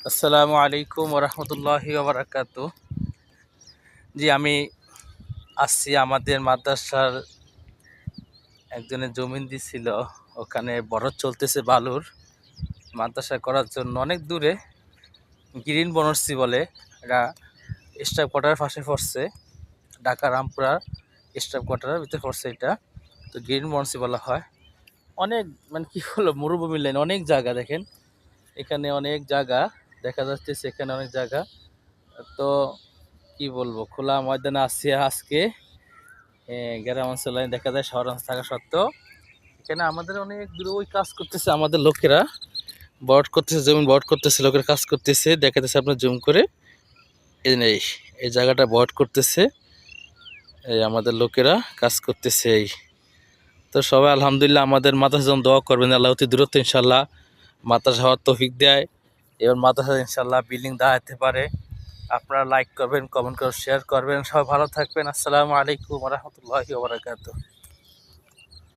আসসালামু আলাইকুম ওরহমতুল্লাহি ওবরাকাতু। জি, আমি আসছি আমাদের মাদ্রাসার একজনের জমিন দিছিল, ওখানে বরজ চলতেছে বালুর মাদ্রাসা করার জন্য। অনেক দূরে গ্রিন বনর্সি বলে, এটা স্টাফ কোয়ার্টারের পাশে পড়ছে, ঢাকা রামপুরা স্টাফ কোয়ার্টারের ভিতরে পড়ছে এটা। তো গ্রিন বনর্সি বলা হয়। অনেক মানে কি হলো, মরুভূমি লাইন, অনেক জায়গা দেখেন, এখানে অনেক জায়গা দেখা যাচ্ছে, এখানে অনেক জায়গা। তো কি বলবো, খোলা ময়দানে আসছি আজকে। গ্রাম অঞ্চলে দেখা যায় শহর অঞ্চল থাকা সত্ত্বেও এখানে আমাদের অনেক দূরে ওই কাজ করতেছে আমাদের লোকেরা, বট করতেছে, জমি বট করতেছে, লোকের কাজ করতেছে, দেখাতেছে আপনার জুম করে। এই যে এই জায়গাটা বট করতেছে, এই আমাদের লোকেরা কাজ করতেছে। এই তো সবাই আলহামদুলিল্লাহ আমাদের মাদ্রাসা যেন দোয়া করবেন, আল্লাহ অতি দূরত্ব ইনশাল্লাহ মাদ্রাসা হওয়ার তৌফিক দেয়। এবার মাদ্রাসা ইনশাল্লাহ বিল্ডিং দাঁড়াতে পারে। আপনারা লাইক করবেন, কমেন্ট করবেন, শেয়ার করবেন। সবাই ভালো থাকবেন। আসসালামু আলাইকুম ওয়া রাহমাতুল্লাহি ওয়া বারাকাতুহু।